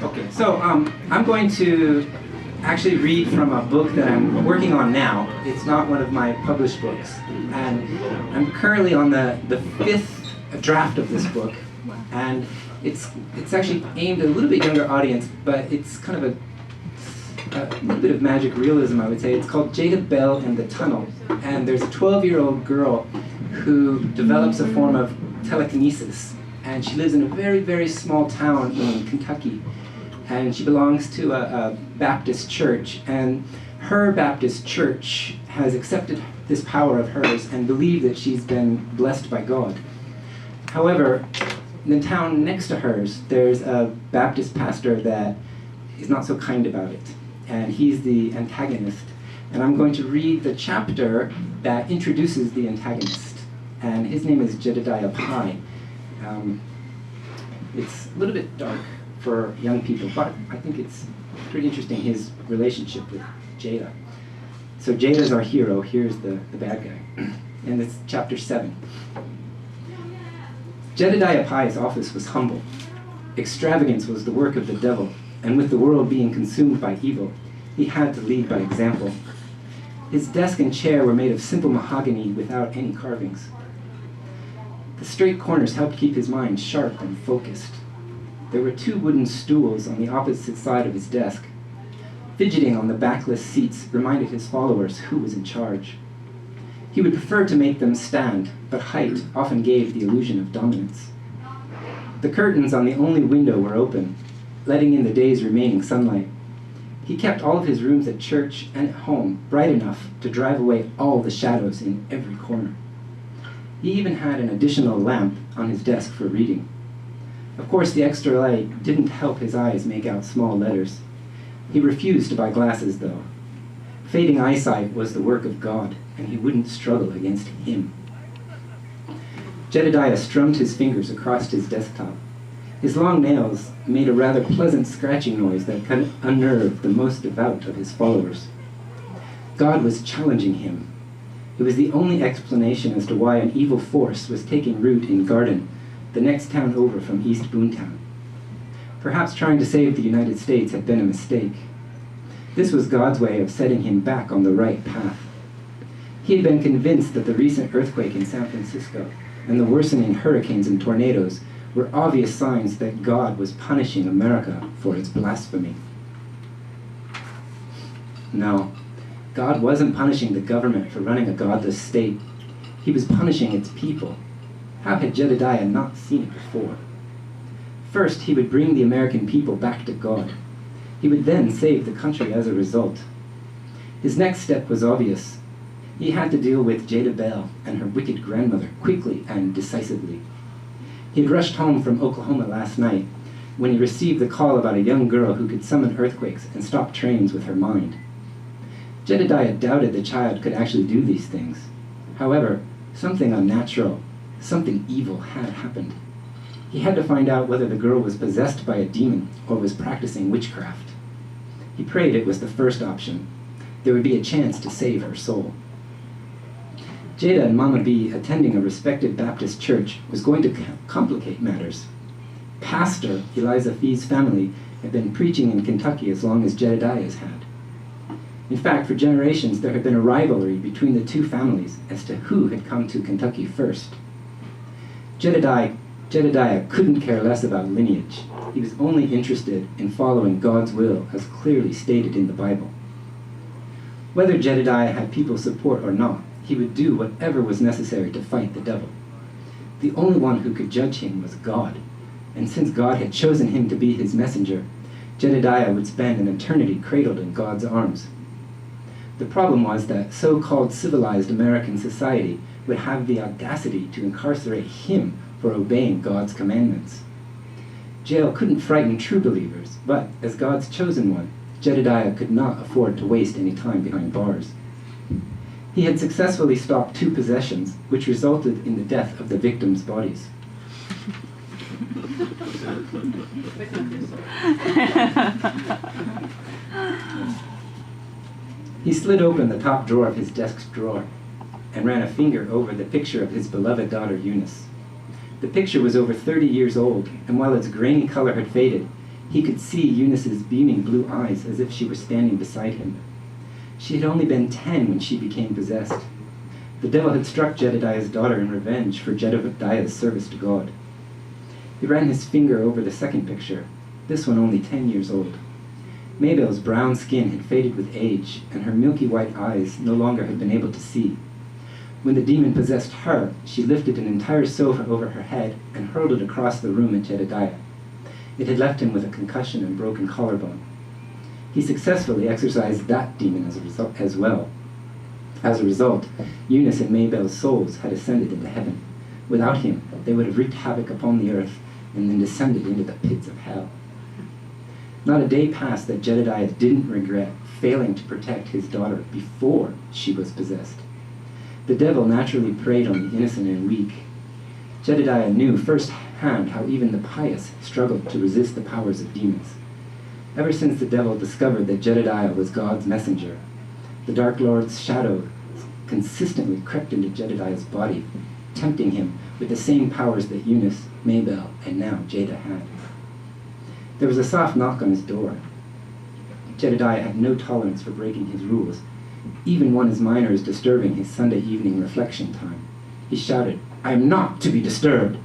Okay, so I'm going to actually read from a book that I'm working on now. It's not one of my published books, and I'm currently on the fifth draft of this book, and it's actually aimed at a little bit younger audience, but it's kind of a little bit of magic realism, I would say. It's called Jada Bell and the Tunnel, and there's a 12-year-old girl who develops a form of telekinesis, and she lives in a very, very small town in Kentucky, and she belongs to a Baptist church, and her Baptist church has accepted this power of hers and believe that she's been blessed by God. However, in the town next to hers, there's a Baptist pastor that is not so kind about it, and he's the antagonist. And I'm going to read the chapter that introduces the antagonist, and his name is Jedediah Pye. It's a little bit dark for young people, but I think it's pretty interesting, his relationship with Jada. So Jada's our hero, here's the bad guy, and it's chapter 7. Jedediah Pye's office was humble. Extravagance was the work of the devil, and with the world being consumed by evil, he had to lead by example. His desk and chair were made of simple mahogany without any carvings. The straight corners helped keep his mind sharp and focused. There were 2 wooden stools on the opposite side of his desk. Fidgeting on the backless seats reminded his followers who was in charge. He would prefer to make them stand, but height often gave the illusion of dominance. The curtains on the only window were open, letting in the day's remaining sunlight. He kept all of his rooms at church and at home bright enough to drive away all the shadows in every corner. He even had an additional lamp on his desk for reading. Of course, the extra light didn't help his eyes make out small letters. He refused to buy glasses, though. Fading eyesight was the work of God, and he wouldn't struggle against him. Jedediah strummed his fingers across his desktop. His long nails made a rather pleasant scratching noise that could unnerve the most devout of his followers. God was challenging him. It was the only explanation as to why an evil force was taking root in Garden, the next town over from East Boontown. Perhaps trying to save the United States had been a mistake. This was God's way of setting him back on the right path. He had been convinced that the recent earthquake in San Francisco and the worsening hurricanes and tornadoes were obvious signs that God was punishing America for its blasphemy. No, God wasn't punishing the government for running a godless state. He was punishing its people. How had Jedediah not seen it before? First, he would bring the American people back to God. He would then save the country as a result. His next step was obvious. He had to deal with Jada Bell and her wicked grandmother quickly and decisively. He had rushed home from Oklahoma last night when he received the call about a young girl who could summon earthquakes and stop trains with her mind. Jedediah doubted the child could actually do these things. However, something unnatural, something evil had happened. He had to find out whether the girl was possessed by a demon or was practicing witchcraft. He prayed it was the first option. There would be a chance to save her soul. Jada and Mama B attending a respected Baptist church was going to complicate matters. Pastor Eliza Fee's family had been preaching in Kentucky as long as Jedediah's had. In fact, for generations there had been a rivalry between the 2 families as to who had come to Kentucky first. Jedediah couldn't care less about lineage. He was only interested in following God's will as clearly stated in the Bible. Whether Jedediah had people's support or not, he would do whatever was necessary to fight the devil. The only one who could judge him was God, and since God had chosen him to be his messenger, Jedediah would spend an eternity cradled in God's arms. The problem was that so-called civilized American society would have the audacity to incarcerate him for obeying God's commandments. Jail couldn't frighten true believers, but as God's chosen one, Jedediah could not afford to waste any time behind bars. He had successfully stopped 2 possessions, which resulted in the death of the victims' bodies. He slid open the top drawer of his desk's drawer and ran a finger over the picture of his beloved daughter Eunice. The picture was over 30 years old, and while its grainy color had faded, he could see Eunice's beaming blue eyes as if she were standing beside him. She had only been 10 when she became possessed. The devil had struck Jedediah's daughter in revenge for Jedediah's service to God. He ran his finger over the second picture, this one only 10 years old. Mabel's brown skin had faded with age, and her milky white eyes no longer had been able to see. When the demon possessed her, she lifted an entire sofa over her head and hurled it across the room at Jedediah. It had left him with a concussion and broken collarbone. He successfully exorcised that demon as well. As a result, Eunice and Mabel's souls had ascended into heaven. Without him, they would have wreaked havoc upon the earth and then descended into the pits of hell. Not a day passed that Jedediah didn't regret failing to protect his daughter before she was possessed. The devil naturally preyed on the innocent and weak. Jedediah knew firsthand how even the pious struggled to resist the powers of demons. Ever since the devil discovered that Jedediah was God's messenger, the Dark Lord's shadow consistently crept into Jedediah's body, tempting him with the same powers that Eunice, Mabel, and now Jada had. There was a soft knock on his door. Jedediah had no tolerance for breaking his rules, even one as minor as disturbing his Sunday evening reflection time. He shouted, "I am not to be disturbed!"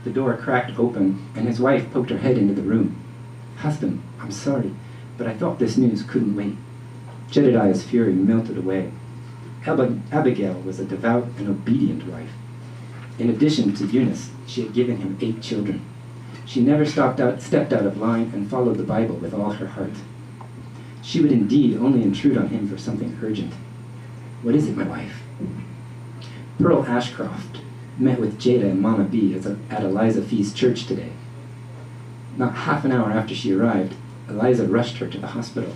The door cracked open, and his wife poked her head into the room. "Husband, I'm sorry, but I thought this news couldn't wait." Jedediah's fury melted away. Abigail was a devout and obedient wife. In addition to Eunice, she had given him 8 children. She never stepped out of line and followed the Bible with all her heart. She would indeed only intrude on him for something urgent. "What is it, my wife?" Pearl Ashcroft met with Jada and Mama B at Eliza Fee's church today. Not half an hour after she arrived, Eliza rushed her to the hospital.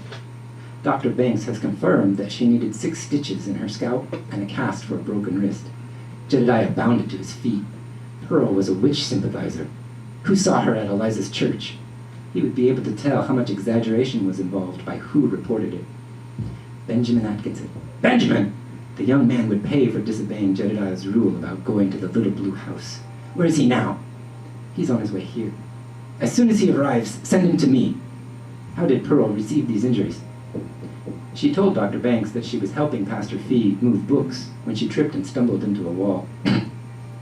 Dr. Banks has confirmed that she needed 6 stitches in her scalp and a cast for a broken wrist. Jedediah bounded to his feet. Pearl was a witch sympathizer. Who saw her at Eliza's church? He would be able to tell how much exaggeration was involved by who reported it. Benjamin Atkinson. Benjamin! The young man would pay for disobeying Jedediah's rule about going to the little blue house. Where is he now? He's on his way here. As soon as he arrives, send him to me. How did Pearl receive these injuries? She told Dr. Banks that she was helping Pastor Fee move books when she tripped and stumbled into a wall.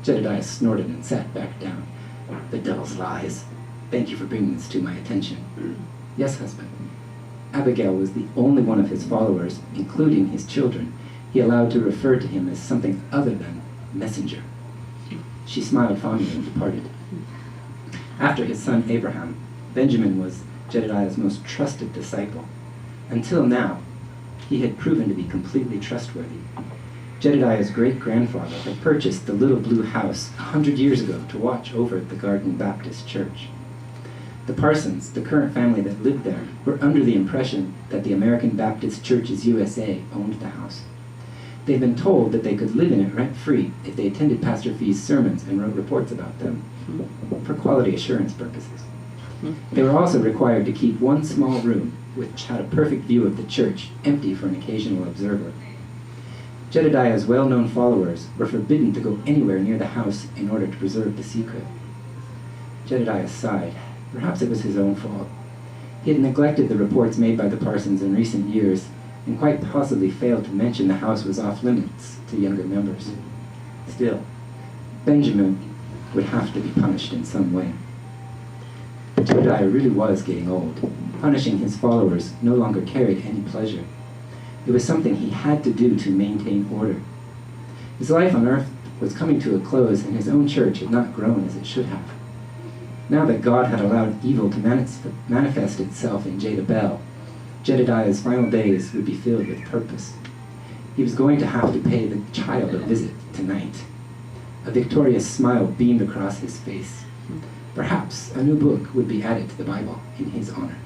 Jedediah snorted and sat back down. The devil's lies. Thank you for bringing this to my attention. Yes, husband. Abigail was the only one of his followers, including his children, he allowed to refer to him as something other than messenger. She smiled fondly and departed. After his son Abraham, Benjamin was Jedediah's most trusted disciple. Until now, he had proven to be completely trustworthy. Jedediah's great-grandfather had purchased the little blue house 100 years ago to watch over the Garden Baptist Church. The Parsons, the current family that lived there, were under the impression that the American Baptist Churches USA owned the house. They'd been told that they could live in it rent-free if they attended Pastor Fee's sermons and wrote reports about them, for quality assurance purposes. They were also required to keep one small room, which had a perfect view of the church, empty for an occasional observer. Jedediah's well-known followers were forbidden to go anywhere near the house in order to preserve the secret. Jedediah sighed. Perhaps it was his own fault. He had neglected the reports made by the Parsons in recent years, and quite possibly failed to mention the house was off-limits to younger members. Still, Benjamin would have to be punished in some way. Jedediah really was getting old. Punishing his followers no longer carried any pleasure. It was something he had to do to maintain order. His life on earth was coming to a close, and his own church had not grown as it should have. Now that God had allowed evil to manifest itself in Jada Bell, Jedediah's final days would be filled with purpose. He was going to have to pay the child a visit tonight. A victorious smile beamed across his face. Perhaps a new book would be added to the Bible in his honor.